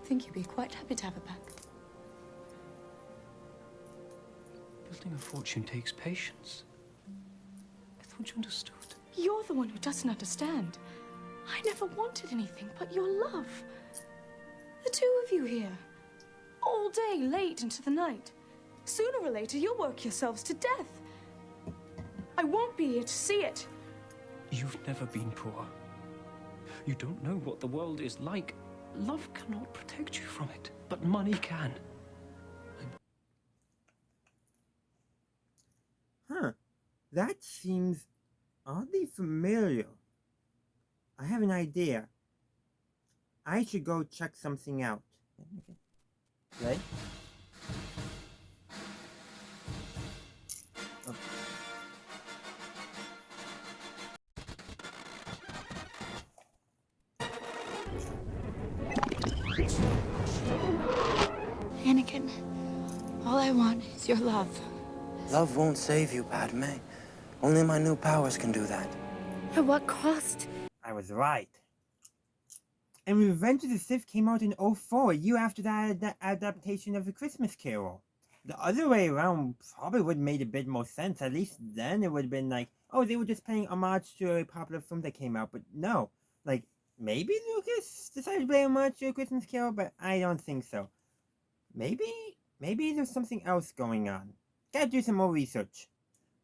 think you'd be quite happy to have her back. Building a fortune takes patience. I thought you understood. You're the one who doesn't understand. I never wanted anything but your love. The two of you here. All day, late into the night. Sooner or later, you'll work yourselves to death. I won't be here to see it. You've never been poor. You don't know what the world is like. Love cannot protect you from it, but money can. Huh. That seems oddly familiar. I have an idea. I should go check something out. Right? Oh. Anakin, all I want is your love. Love won't save you, Padme. Only my new powers can do that. At what cost? I was right. And Revenge of the Sith came out in 2004, a year after that adaptation of A Christmas Carol. The other way around probably would have made a bit more sense. At least then it would have been like, oh, they were just paying homage to a popular film that came out. But no, like, maybe Lucas decided to pay homage to A Christmas Carol, but I don't think so. Maybe there's something else going on. Gotta do some more research.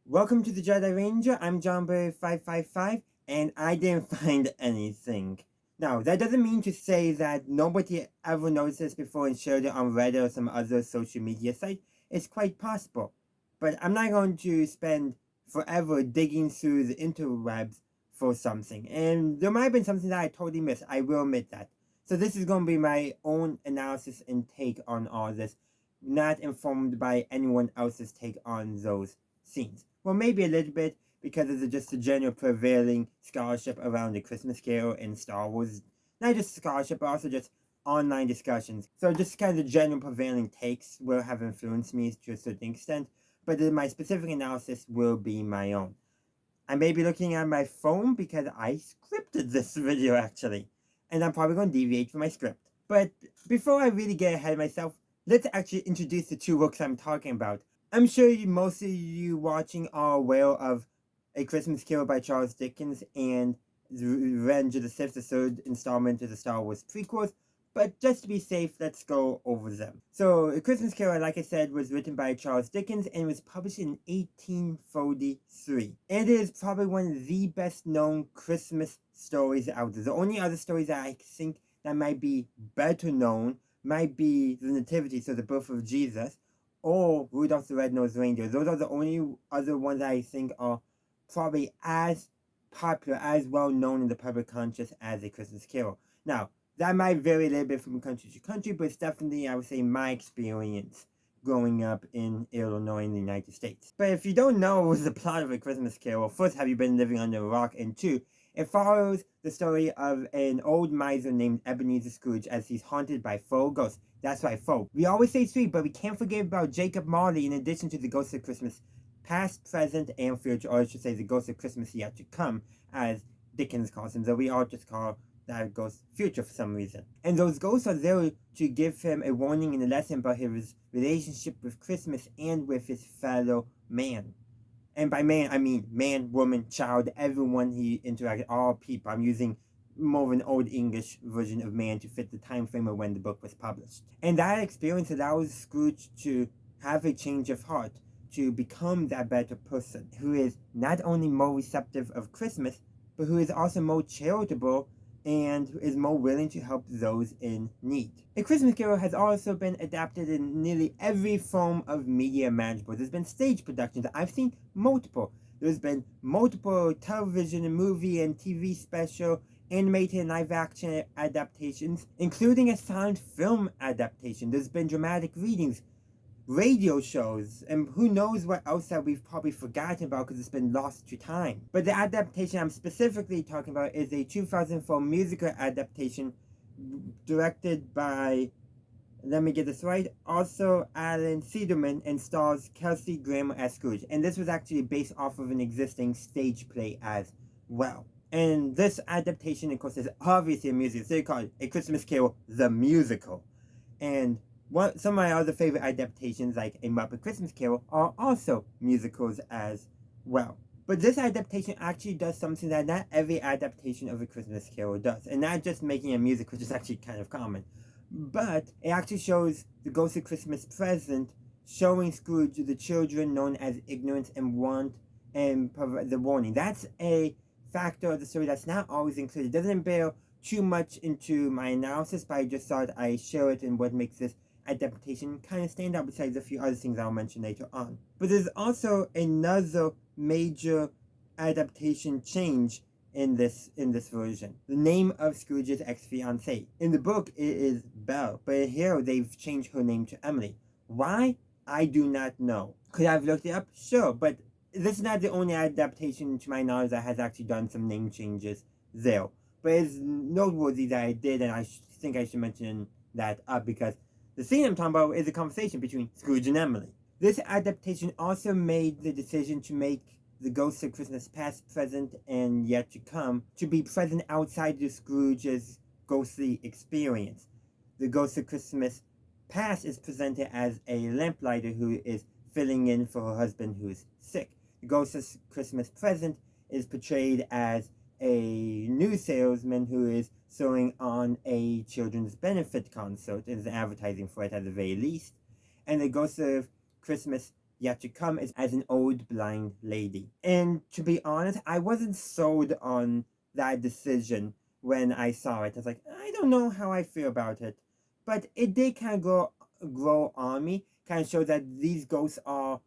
Welcome to the Jedi Ranger. I'm JohnBurry555, and I didn't find anything. Now, that doesn't mean to say that nobody ever noticed this before and shared it on Reddit or some other social media site. It's quite possible. But I'm not going to spend forever digging through the interwebs for something. And there might have been something that I totally missed. I will admit that. So this is going to be my own analysis and take on all this, not informed by anyone else's take on those scenes. Well, maybe a little bit, because of just the general prevailing scholarship around the Christmas Carol and Star Wars. Not just scholarship, but also just online discussions. So just kind of the general prevailing takes will have influenced me to a certain extent, but then my specific analysis will be my own. I may be looking at my phone because I scripted this video actually, and I'm probably going to deviate from my script. But before I really get ahead of myself, let's actually introduce the two books I'm talking about. I'm sure most of you watching are aware of A Christmas Carol by Charles Dickens and Revenge of the Sith, the third installment of the Star Wars prequels, but just to be safe, let's go over them. So, A Christmas Carol, like I said, was written by Charles Dickens and was published in 1843. It is probably one of the best known Christmas stories out there. The only other stories that I think that might be better known might be the Nativity, so the birth of Jesus, or Rudolph the Red-Nosed Reindeer. Those are the only other ones that I think are probably as popular, as well known in the public conscious as A Christmas Carol. Now, that might vary a little bit from country to country, but it's definitely, I would say, my experience growing up in Illinois in the United States. But if you don't know the plot of A Christmas Carol, first, have you been living under a rock? And two, it follows the story of an old miser named Ebenezer Scrooge as he's haunted by four ghosts. That's right, four. We always say three, but we can't forget about Jacob Marley in addition to the ghosts of Christmas past, present, and future, or I should say the ghosts of Christmas yet to come, as Dickens calls them, though we all just call that ghost future for some reason. And those ghosts are there to give him a warning and a lesson about his relationship with Christmas and with his fellow man. And by man, I mean man, woman, child, everyone he interacted, all people. I'm using more of an old English version of man to fit the time frame of when the book was published. And that experience allows Scrooge to have a change of heart, to become that better person, who is not only more receptive of Christmas, but who is also more charitable and is more willing to help those in need. A Christmas Carol has also been adapted in nearly every form of media imaginable. There's been stage productions. I've seen multiple. There's been multiple television and movie and TV special, animated and live-action adaptations, including a silent film adaptation. There's been dramatic readings, radio shows, and who knows what else that we've probably forgotten about because it's been lost to time. But the adaptation I'm specifically talking about is a 2004 musical adaptation directed by, let me get this right, also Alan Cederman, and stars Kelsey Grammer as Scrooge. And this was actually based off of an existing stage play as well. And this adaptation, of course, is obviously a musical. So they call it A Christmas Carol, the Musical. And some of my other favorite adaptations, like A Muppet Christmas Carol, are also musicals as well. But this adaptation actually does something that not every adaptation of A Christmas Carol does, and not just making a music, which is actually kind of common, but it actually shows the Ghost of Christmas Present showing Scrooge the children known as ignorance and want and the warning. That's a factor of the story that's not always included. It doesn't bear too much into my analysis, but I just thought I share it in what makes this adaptation kind of stand out besides a few other things I'll mention later on. But there's also another major adaptation change in this version. The name of Scrooge's ex-fiancée. In the book, it is Belle, but here they've changed her name to Emily. Why? I do not know. Could I have looked it up? Sure, but this is not the only adaptation to my knowledge that has actually done some name changes there. But it's noteworthy that I did, and I think I should mention that up because the scene I'm talking about is a conversation between Scrooge and Emily. This adaptation also made the decision to make the Ghost of Christmas Past, Present, and Yet to Come to be present outside of Scrooge's ghostly experience. The Ghost of Christmas Past is presented as a lamplighter who is filling in for her husband who is sick. The Ghost of Christmas Present is portrayed as a news salesman who is throwing on a children's benefit concert and is advertising for it at the very least. And the Ghost of Christmas Yet to Come is as an old blind lady. And to be honest, I wasn't sold on that decision when I saw it. I was like, I don't know how I feel about it. But it did kind of grow on me, kind of show that these ghosts are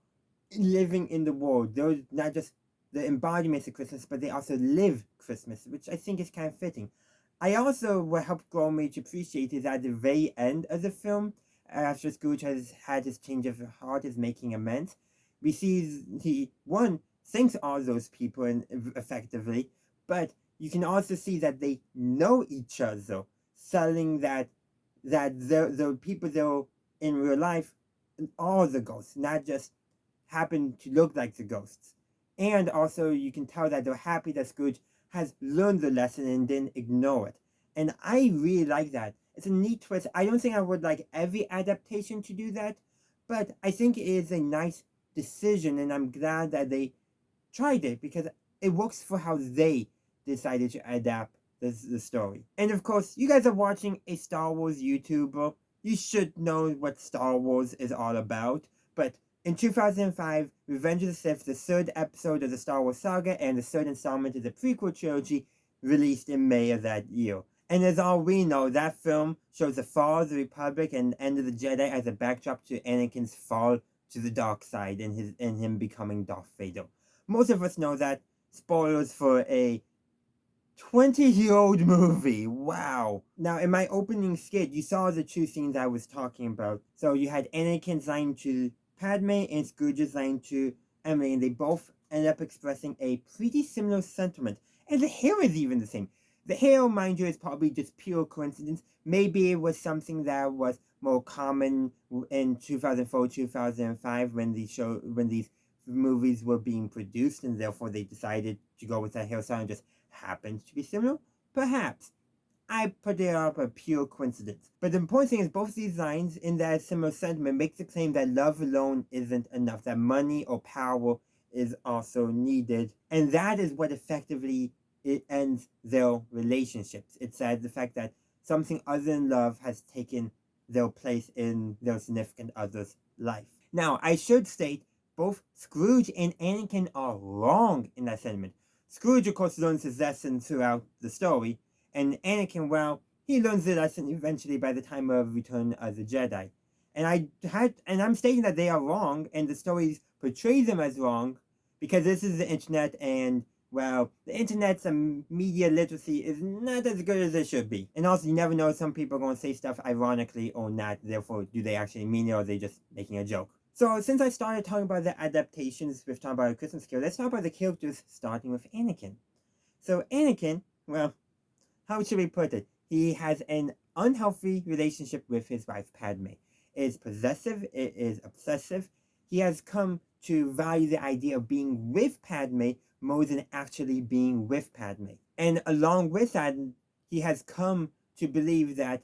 living in the world. They're not just the embodiments of Christmas, but they also live Christmas, which I think is kind of fitting. I also, what helped grow me to appreciate is at the very end of the film, after Scrooge has had his change of heart, is making amends, we see he, one, thanks all those people effectively, but you can also see that they know each other, selling that the people there in real life are the ghosts, not just happen to look like the ghosts. And also you can tell that they're happy that Scrooge has learned the lesson and didn't ignore it. And I really like that. It's a neat twist. I don't think I would like every adaptation to do that, but I think it is a nice decision, and I'm glad that they tried it because it works for how they decided to adapt the story. And of course, you guys are watching a Star Wars YouTuber. You should know what Star Wars is all about, but in 2005, Revenge of the Sith, the third episode of the Star Wars saga and the third installment of the prequel trilogy, released in May of that year. And as all we know, that film shows the fall of the Republic and end of the Jedi as a backdrop to Anakin's fall to the dark side and him becoming Darth Vader. Most of us know that. Spoilers for a 20-year-old movie. Wow. Now, in my opening skit, you saw the two scenes I was talking about. So you had Anakin's line to Padme and Scrooge's line to Emily, and they both end up expressing a pretty similar sentiment. And the hair is even the same. The hair, mind you, is probably just pure coincidence. Maybe it was something that was more common in 2004, 2005 when these movies were being produced, and therefore they decided to go with that hairstyle and just happened to be similar. Perhaps. I put it up a pure coincidence. But the important thing is both these lines in that similar sentiment makes the claim that love alone isn't enough, that money or power is also needed. And that is what effectively it ends their relationships. It says the fact that something other than love has taken their place in their significant other's life. Now, I should state both Scrooge and Anakin are wrong in that sentiment. Scrooge, of course, learns his lesson throughout the story, and Anakin, well, he learns the lesson eventually by the time of Return of the Jedi. And I'm stating that they are wrong, and the stories portray them as wrong, because this is the internet, and well, the internet's media literacy is not as good as it should be. And also, you never know, some people are going to say stuff ironically or not, therefore, do they actually mean it, or are they just making a joke? So, since I started talking about the adaptations with talking about a Christmas Carol, let's talk about the characters, starting with Anakin. So, Anakin, well, how should we put it? He has an unhealthy relationship with his wife, Padme. It is possessive, it is obsessive. He has come to value the idea of being with Padme more than actually being with Padme. And along with that, he has come to believe that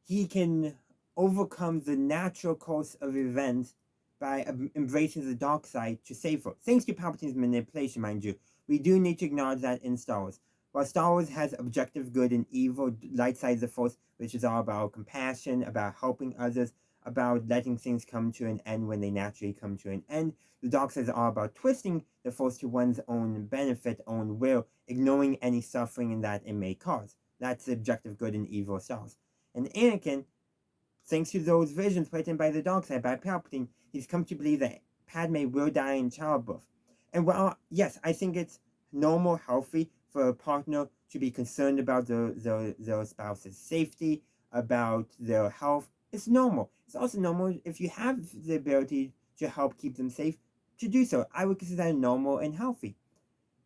he can overcomes the natural course of events by embracing the dark side to save her. Thanks to Palpatine's manipulation, mind you. We do need to acknowledge that in Star Wars. While Star Wars has objective good and evil, light sides of the Force, which is all about compassion, about helping others, about letting things come to an end when they naturally come to an end, the dark side is all about twisting the Force to one's own benefit, own will, ignoring any suffering that it may cause. That's the objective good and evil of Star Wars. And Anakin, thanks to those visions put in by the dark side, by Palpatine, he's come to believe that Padme will die in childbirth. And while, yes, I think it's normal, healthy for a partner to be concerned about their spouse's safety, about their health. It's normal. It's also normal if you have the ability to help keep them safe to do so. I would consider that normal and healthy.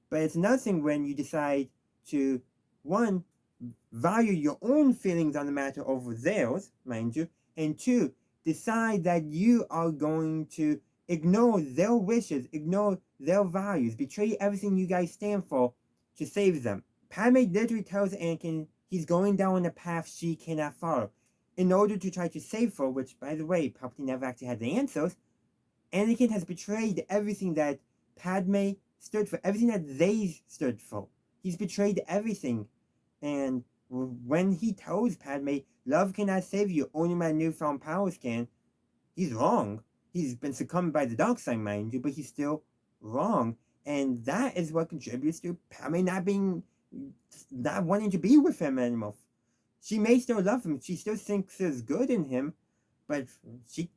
But it's another thing when you decide to, one, value your own feelings on the matter over theirs, mind you, and two, decide that you are going to ignore their wishes, ignore their values, betray everything you guys stand for to save them. Padme literally tells Anakin he's going down a path she cannot follow. In order to try to save her, which, by the way, Palpatine never actually had the answers, Anakin has betrayed everything that Padme stood for, everything that they stood for. He's betrayed everything. And when he tells Padme, love cannot save you, only my newfound powers can, he's wrong. He's been succumbed by the dark side, mind you, but he's still wrong. And that is what contributes to Padme not wanting to be with him anymore. She may still love him. She still thinks there's good in him, but she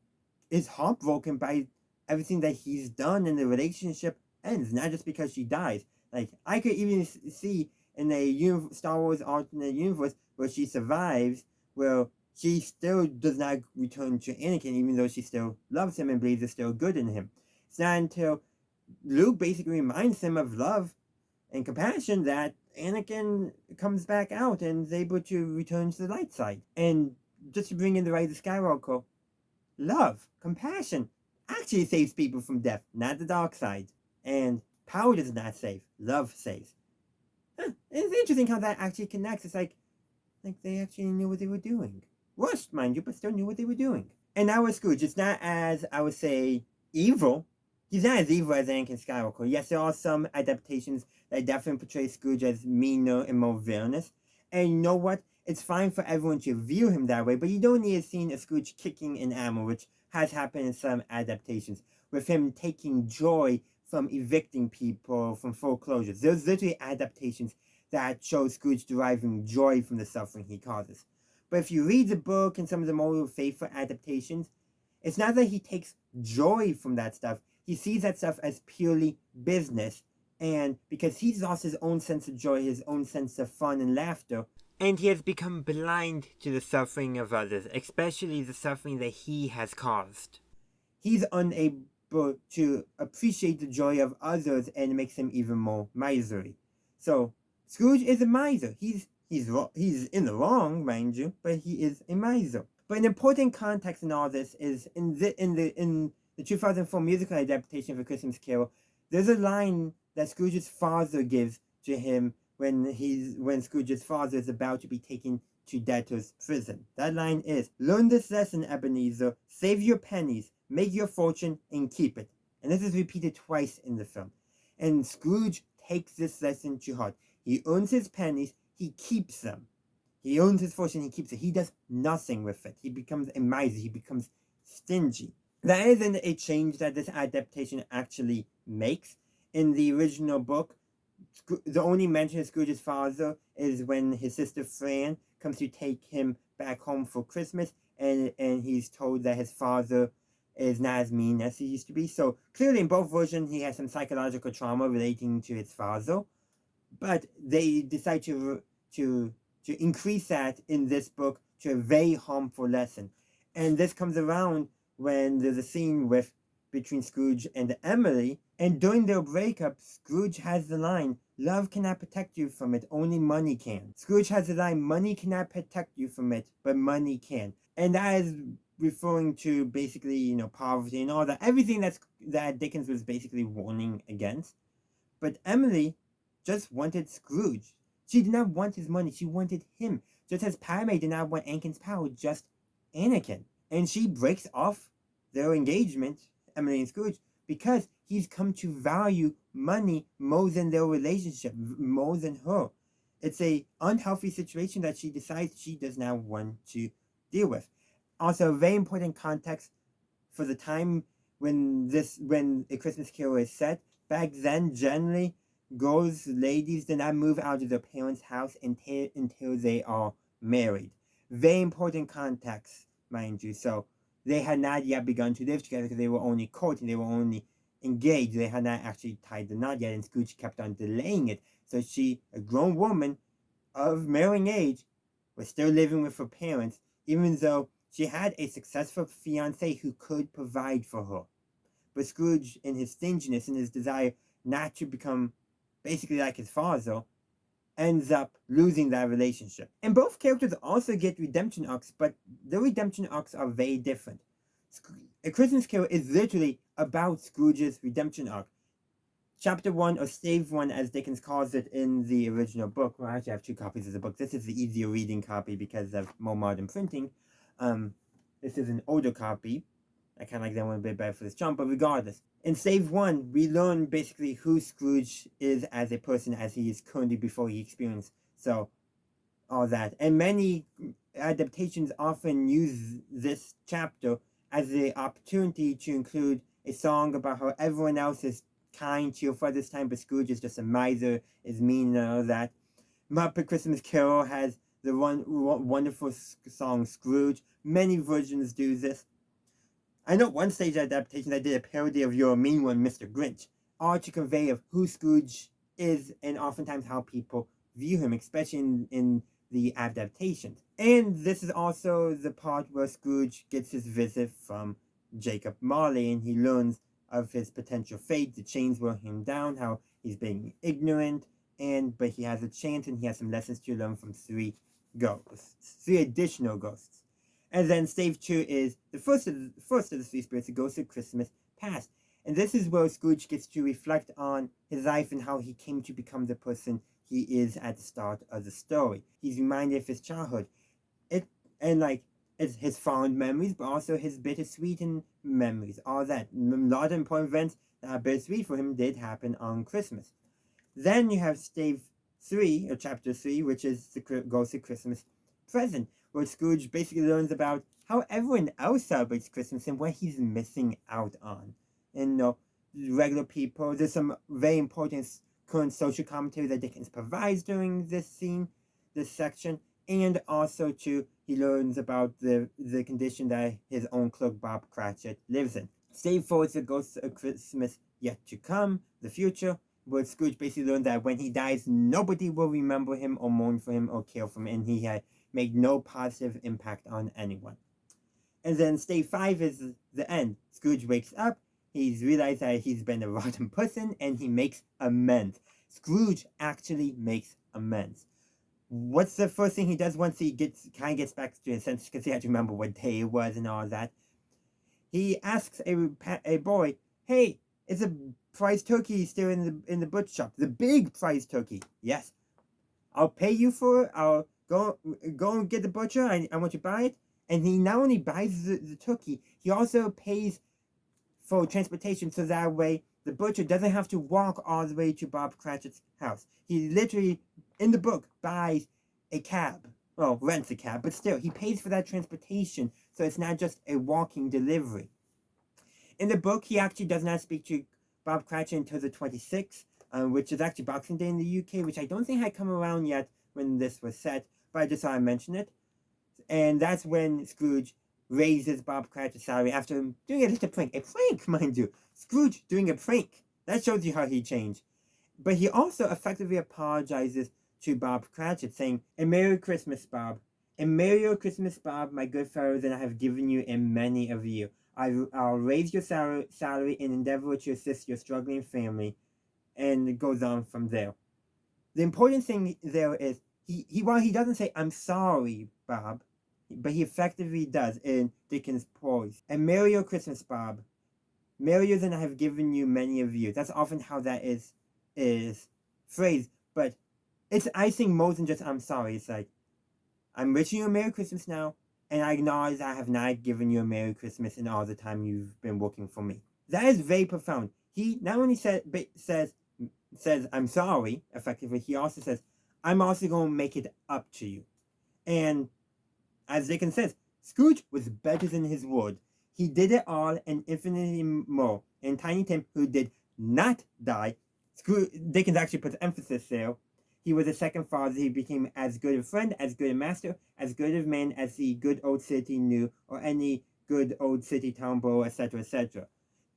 is heartbroken by everything that he's done, and the relationship ends, not just because she dies. Like, I could even see in a Star Wars alternate universe where she survives, where she still does not return to Anakin, even though she still loves him and believes there's still good in him. It's not until Luke basically reminds him of love and compassion that Anakin comes back out and is able to return to the light side. And just to bring in the Rise of Skywalker, love, compassion actually saves people from death, not the dark side. And power does not save, love saves. It's interesting how that actually connects. It's like they actually knew what they were doing. Rushed, mind you, but still knew what they were doing. And now with Scrooge, it's not as, I would say, evil. He's not as evil as Anakin Skywalker. Yes, there are some adaptations that definitely portray Scrooge as meaner and more villainous. And you know what? It's fine for everyone to view him that way, but you don't need a scene of Scrooge kicking an animal, which has happened in some adaptations, with him taking joy from evicting people from foreclosures. There's literally adaptations that show Scrooge deriving joy from the suffering he causes. But if you read the book and some of the more faithful adaptations, it's not that he takes joy from that stuff. He sees that stuff as purely business. And because he's lost his own sense of joy, his own sense of fun and laughter, and he has become blind to the suffering of others, especially the suffering that he has caused. He's unable to appreciate the joy of others, and it makes him even more miserly. So Scrooge is a miser. He's in the wrong, mind you, but he is a miser. But an important context in all this is in the 2004 musical adaptation of A Christmas Carol, there's a line that Scrooge's father gives to him when Scrooge's father is about to be taken to debtor's prison. That line is, "Learn this lesson, Ebenezer. Save your pennies, make your fortune, and keep it." And this is repeated twice in the film. And Scrooge takes this lesson to heart. He earns his pennies, he keeps them. He owns his fortune, he keeps it. He does nothing with it. He becomes a miser, he becomes stingy. That isn't a change that this adaptation actually makes. In the original book, the only mention of Scrooge's father is when his sister Fran comes to take him back home for Christmas, and he's told that his father is not as mean as he used to be. So clearly in both versions he has some psychological trauma relating to his father, but they decide to increase that in this book to a very harmful lesson. And this comes around when there's a scene between Scrooge and Emily, and during their breakup, Scrooge has the line, "Love cannot protect you from it, only money can." Scrooge has the line, "Money cannot protect you from it, but money can." And that is referring to basically, poverty and all that, everything that Dickens was basically warning against. But Emily just wanted Scrooge. She did not want his money, she wanted him. Just as Padme did not want Anakin's power, just Anakin. And she breaks off their engagement, Emily and Scrooge, because he's come to value money more than their relationship, more than her. It's a unhealthy situation that she decides she does not want to deal with. Also, very important context for the time when A Christmas Carol is set. Back then, generally, ladies did not move out of their parents' house until they are married. Very important context, mind you. So they had not yet begun to live together because they were only courting, they were only engaged. They had not actually tied the knot yet, and Scrooge kept on delaying it. So she, a grown woman of marrying age, was still living with her parents, even though she had a successful fiancé who could provide for her. But Scrooge, in his stinginess and his desire not to become basically like his father, ends up losing that relationship. And both characters also get redemption arcs, but the redemption arcs are very different. A Christmas Carol is literally about Scrooge's redemption arc. Chapter 1, or Stave 1, as Dickens calls it in the original book. Well, I actually have two copies of the book. This is the easier reading copy because of more modern printing. This is an older copy. I kind of like that one a bit better for this jump, but regardless. In Stave 1, we learn basically who Scrooge is as a person as he is currently before he experienced. So, all that. And many adaptations often use this chapter as the opportunity to include a song about how everyone else is kind, cheerful this time, but Scrooge is just a miser, is mean, and all that. Muppet Christmas Carol has the wonderful song Scrooge. Many versions do this. I know one stage adaptation I did a parody of You're a Mean One, Mr. Grinch, all to convey of who Scrooge is and oftentimes how people view him, especially in the adaptations. And this is also the part where Scrooge gets his visit from Jacob Marley, and he learns of his potential fate, the chains wear him down, how he's being ignorant, but he has a chance and he has some lessons to learn from three additional ghosts. And then Stave 2 is the first of the three spirits, the Ghost of Christmas Past. And this is where Scrooge gets to reflect on his life and how he came to become the person he is at the start of the story. He's reminded of his childhood. It's his fond memories, but also his bittersweet memories, all that. A lot of important events that are bittersweet for him did happen on Christmas. Then you have Stave 3, or Chapter 3, which is the Ghost of Christmas Present, where Scrooge basically learns about how everyone else celebrates Christmas and what he's missing out on. And regular people, there's some very important current social commentary that Dickens provides during this section, and also too, he learns about the condition that his own clerk Bob Cratchit lives in. Stave 4 is the Ghost of Christmas Yet to Come, the future, where Scrooge basically learned that when he dies, nobody will remember him or mourn for him or care for him, and he had made no positive impact on anyone. And then Stave 5 is the end. Scrooge wakes up, he's realized that he's been a rotten person, and he makes amends. Scrooge actually makes amends. What's the first thing he does once he gets back to his senses, because he had to remember what day it was and all that? He asks a boy, "Hey, is a prize turkey still in the butcher shop? The big prize turkey?" "Yes." "I'll pay you for it. I'll go and get the butcher. I want to buy it." And he not only buys the turkey, he also pays for transportation, so that way the butcher doesn't have to walk all the way to Bob Cratchit's house. He literally, in the book, buys a cab. Well, rents a cab, but still, he pays for that transportation, so it's not just a walking delivery. In the book, he actually does not speak to Bob Cratchit until the 26th, which is actually Boxing Day in the UK, which I don't think had come around yet when this was set, but I just thought I'd mention it. And that's when Scrooge raises Bob Cratchit's salary after doing a little prank. A prank, mind you. Scrooge doing a prank. That shows you how he changed. But he also effectively apologizes to Bob Cratchit, saying, "A Merry Christmas, Bob. A Merry Christmas, Bob, my good fellow, than I have given you in many of you. I'll raise your salary and endeavor to assist your struggling family." And it goes on from there. The important thing there is, while he doesn't say, "I'm sorry, Bob," but he effectively does in Dickens' prose. "A merrier Christmas, Bob. Merrier than I have given you many of you." That's often how that is phrased, but it's icing more than just "I'm sorry." It's like, "I'm wishing you a Merry Christmas now, and I acknowledge I have not given you a Merry Christmas in all the time you've been working for me. That is very profound. He not only says I'm sorry, effectively, he also says, I'm also going to make it up to you. And as Dickens says, Scrooge was better than his word. He did it all and infinitely more. And Tiny Tim, who did not die, Dickens actually puts emphasis there. He was a second father. He became as good a friend, as good a master, as good a man as the good old city knew, or any good old city, town, borough, etc., etc.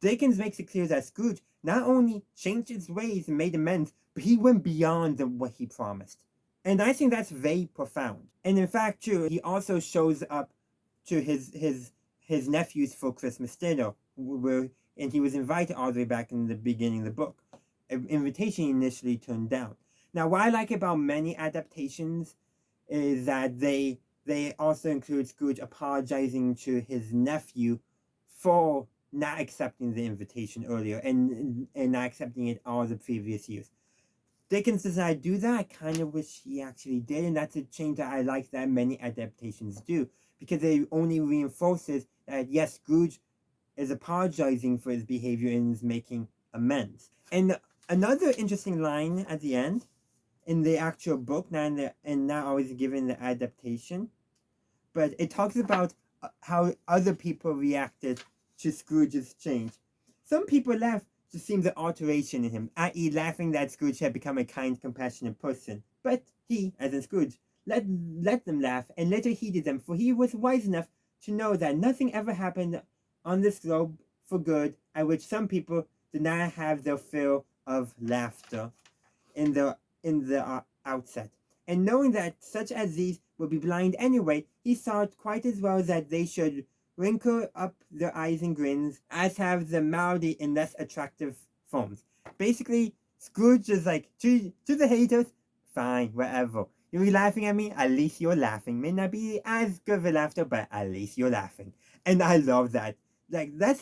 Dickens makes it clear that Scrooge not only changed his ways and made amends, but he went beyond what he promised. And I think that's very profound. And in fact, too, he also shows up to his nephews for Christmas dinner, and he was invited all the way back in the beginning of the book. An invitation he initially turned down. Now, what I like about many adaptations is that they also include Scrooge apologizing to his nephew for not accepting the invitation earlier and not accepting it all the previous years. Dickens does not do that. I kind of wish he actually did, and that's a change that I like that many adaptations do, because it only reinforces that, yes, Scrooge is apologizing for his behavior and is making amends. And another interesting line at the end, in the actual book, not always given the adaptation, but it talks about how other people reacted to Scrooge's change. Some people laughed to see the alteration in him, i.e. laughing that Scrooge had become a kind, compassionate person. But he, as in Scrooge, let them laugh and later heeded them, for he was wise enough to know that nothing ever happened on this globe for good at which some people did not have their fill of laughter in the outset. And knowing that such as these would be blind anyway, he thought quite as well that they should wrinkle up their eyes and grins, as have the malady in less attractive forms. Basically, Scrooge is like, to the haters, fine, whatever. You're laughing at me, at least you're laughing. May not be as good of a laughter, but at least you're laughing. And I love that. Like, that's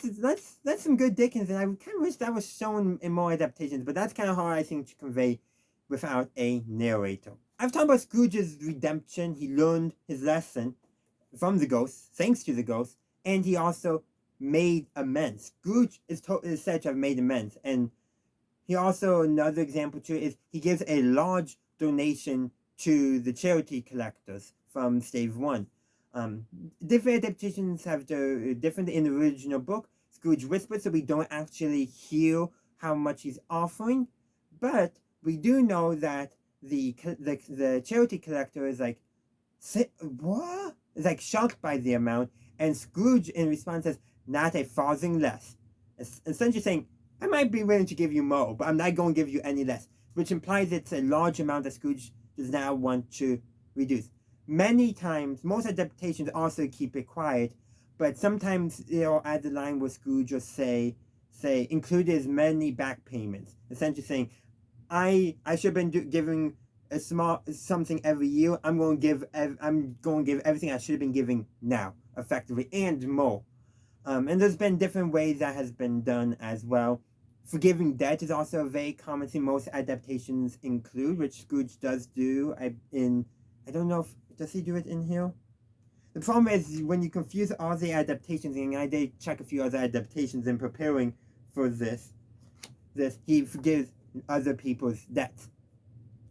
some good Dickens, and I kind of wish that was shown in more adaptations, but that's kind of hard, I think, to convey without a narrator. I've talked about Scrooge's redemption. He learned his lesson from the ghost, thanks to the ghost, and he also made amends. Scrooge is said to have made amends, and he also, another example too, is he gives a large donation to the charity collectors from Stave 1. Different adaptations have different in the original book. Scrooge whispers, so we don't actually hear how much he's offering, but we do know that the charity collector is like, what? Is like shocked by the amount, and Scrooge in response says, not a farthing less. Essentially saying, I might be willing to give you more, but I'm not going to give you any less, which implies it's a large amount that Scrooge does not want to reduce. Many times, most adaptations also keep it quiet, but sometimes they'll add the line where Scrooge will say, include as many back payments, essentially saying, I should have been giving a small something every year. I'm going to give everything I should have been giving now, effectively, and more. And there's been different ways that has been done as well. Forgiving debt is also a very common thing most adaptations include, which Scrooge does do. I don't know if does he do it in here. The problem is when you confuse all the adaptations, and I did check a few other adaptations in preparing for this he forgives other people's debts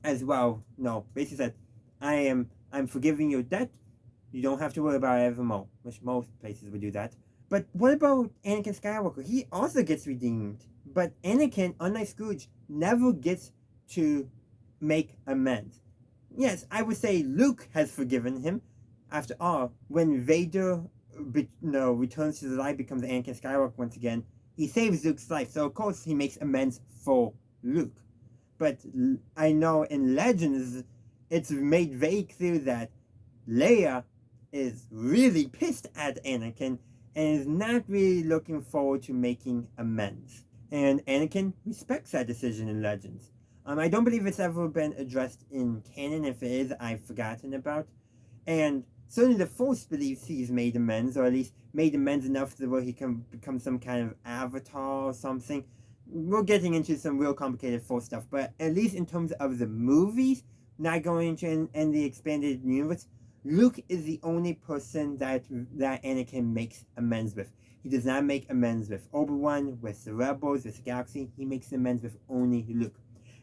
as well. No, basically said, I'm forgiving your debt. You don't have to worry about it evermore, which most places would do that. But what about Anakin Skywalker? He also gets redeemed, but Anakin, unlike Scrooge, never gets to make amends. Yes, I would say Luke has forgiven him. After all, when Vader returns to the light, becomes Anakin Skywalker once again, he saves Luke's life, so of course he makes amends for Luke. But I know in Legends, it's made very clear that Leia is really pissed at Anakin and is not really looking forward to making amends. And Anakin respects that decision in Legends. I don't believe it's ever been addressed in canon. If it is, I've forgotten about. And certainly the Force believes he's made amends, or at least made amends enough to where he can become some kind of avatar or something. We're getting into some real complicated Force stuff, but at least in terms of the movies, not going into in the expanded universe, Luke is the only person that Anakin makes amends with. He does not make amends with Obi-Wan, with the Rebels, with the Galaxy. He makes amends with only Luke.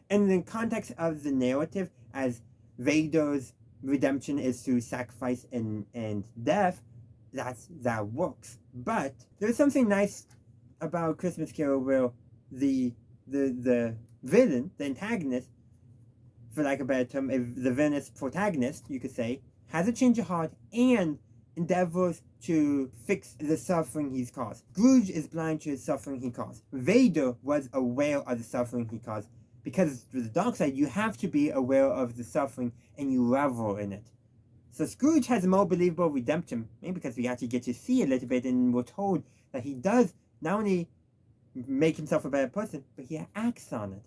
And in the context of the narrative, as Vader's redemption is through sacrifice and death, that works. But there's something nice about Christmas Carol where the villain, the antagonist, for lack of a better term, the villainous protagonist, you could say, has a change of heart and endeavors to fix the suffering he's caused. Scrooge is blind to the suffering he caused. Vader was aware of the suffering he caused. Because with the dark side, you have to be aware of the suffering and you revel in it. So Scrooge has a more believable redemption, maybe because we actually get to see a little bit and we're told that he does not only make himself a better person, but he acts on it.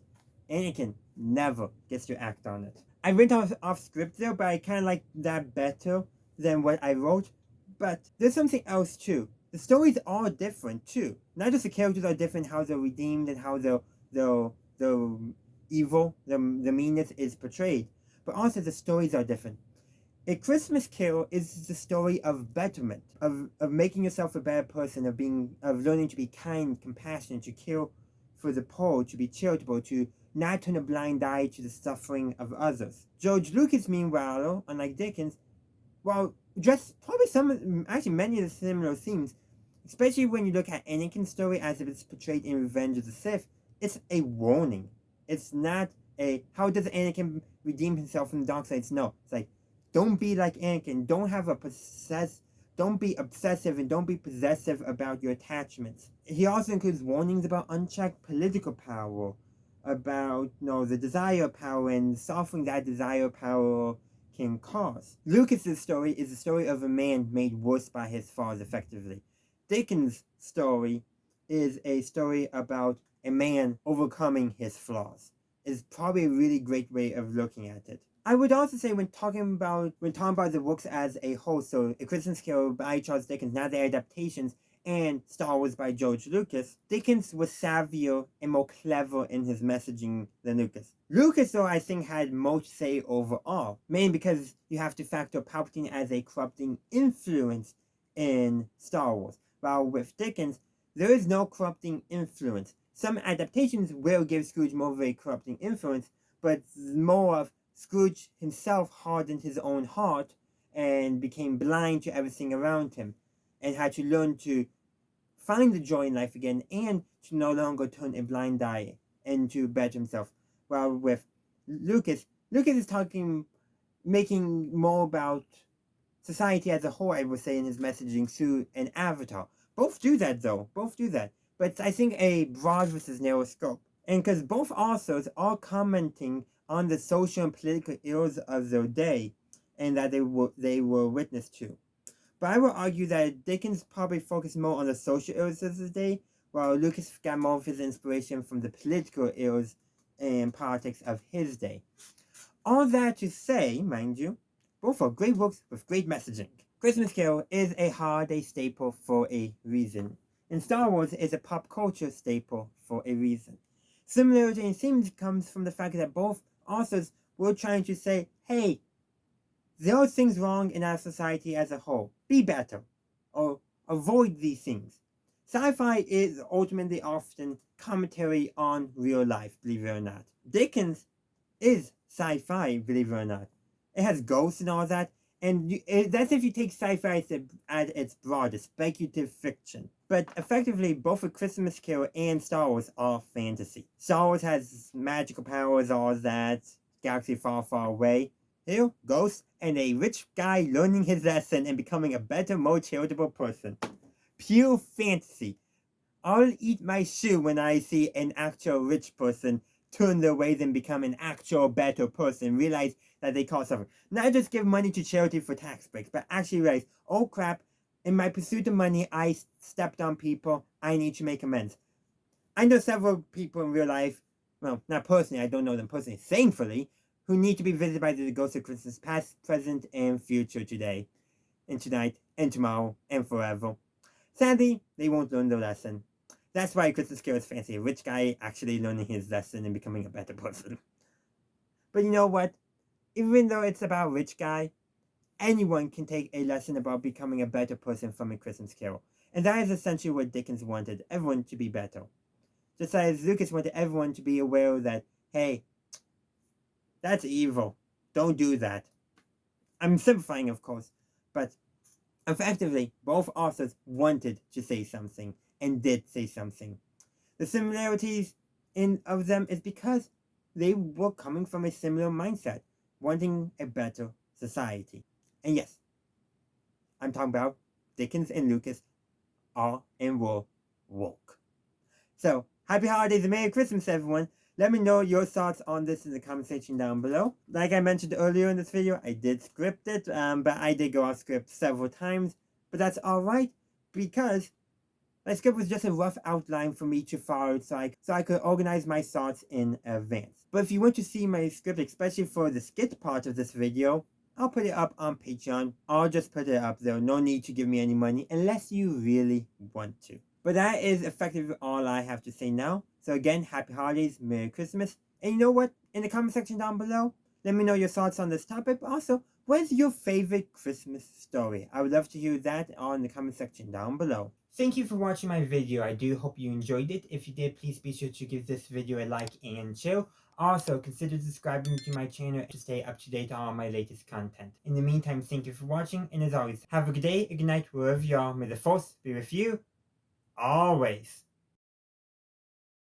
Anakin never gets to act on it. I went off script there, but I kind of like that better than what I wrote. But there's something else too. The stories are different too. Not just the characters are different, how they're redeemed and how the evil, the meanness is portrayed, but also the stories are different. A Christmas Carol is the story of betterment, of making yourself a better person, of learning to be kind, compassionate, to care for the poor, to be charitable, to not turn a blind eye to the suffering of others. George Lucas, meanwhile, unlike Dickens, well, addressed probably many of the similar themes, especially when you look at Anakin's story as if it's portrayed in Revenge of the Sith. It's a warning. It's not how does Anakin redeem himself from the dark side? No, it's like, don't be like Anakin. Don't be obsessive and don't be possessive about your attachments. He also includes warnings about unchecked political power, about the desire of power and suffering that desire of power can cause. Lucas's story is the story of a man made worse by his flaws, effectively. Dickens' story is a story about a man overcoming his flaws. Is probably a really great way of looking at it. I would also say when talking about the works as a whole, so A Christmas Carol by Charles Dickens, not the adaptations, and Star Wars by George Lucas, Dickens was savvier and more clever in his messaging than Lucas. Lucas, though, I think had most say overall, mainly because you have to factor Palpatine as a corrupting influence in Star Wars, while with Dickens, there is no corrupting influence. Some adaptations will give Scrooge more of a corrupting influence, but more of Scrooge himself hardened his own heart and became blind to everything around him and had to learn to find the joy in life again and to no longer turn a blind eye and to better himself. While with Lucas is making more about society as a whole, I would say, in his messaging through an avatar. Both do that, though. But I think a broad versus narrow scope. And because both authors are commenting on the social and political ills of their day and that they were witness to. But I would argue that Dickens probably focused more on the social ills of the day, while Lucas got more of his inspiration from the political ills and politics of his day. All that to say, mind you, both are great books with great messaging. Christmas Carol is a holiday staple for a reason, and Star Wars is a pop culture staple for a reason. Similarity in themes comes from the fact that both authors were trying to say, hey, there are things wrong in our society as a whole. Be better, or avoid these things. Sci-fi is ultimately often commentary on real life, believe it or not. Dickens is sci-fi, believe it or not. It has ghosts and all that, and that's if you take sci-fi at its broadest, speculative fiction. But effectively, both A Christmas Carol and Star Wars are fantasy. Star Wars has magical powers, all that, galaxy far, far away. Here, ghosts, and a rich guy learning his lesson and becoming a better, more charitable person. Pure fantasy. I'll eat my shoe when I see an actual rich person turn their ways and become an actual better person, realize that they cause suffering. Not just give money to charity for tax breaks, but actually realize, oh crap, in my pursuit of money, I stepped on people, I need to make amends. I know several people in real life, well, not personally, I don't know them personally, thankfully, who need to be visited by the ghosts of Christmas past, present, and future today, and tonight, and tomorrow, and forever. Sadly, they won't learn their lesson. That's why Christmas Carol is fancy. A rich guy actually learning his lesson and becoming a better person. But you know what? Even though it's about a rich guy, anyone can take a lesson about becoming a better person from A Christmas Carol. And that is essentially what Dickens wanted, everyone to be better. Just as Lucas wanted everyone to be aware that, hey, that's evil. Don't do that. I'm simplifying, of course, but effectively, both authors wanted to say something and did say something. The similarities of them is because they were coming from a similar mindset, wanting a better society. And yes, I'm talking about Dickens and Lucas are and were woke. So, happy holidays and Merry Christmas, everyone. Let me know your thoughts on this in the comment section down below. Like I mentioned earlier in this video, I did script it, but I did go off script several times. But that's alright, because my script was just a rough outline for me to follow so I could organize my thoughts in advance. But if you want to see my script, especially for the skit part of this video, I'll put it up on Patreon. I'll just put it up there. No need to give me any money unless you really want to. But that is effectively all I have to say now. So again, happy holidays, Merry Christmas. And you know what? In the comment section down below, let me know your thoughts on this topic. But also, what is your favorite Christmas story? I would love to hear that all in the comment section down below. Thank you for watching my video. I do hope you enjoyed it. If you did, please be sure to give this video a like and share. Also, consider subscribing to my channel to stay up to date on all my latest content. In the meantime, thank you for watching, and as always, have a good day, a good night, wherever you are. May the Force be with you always.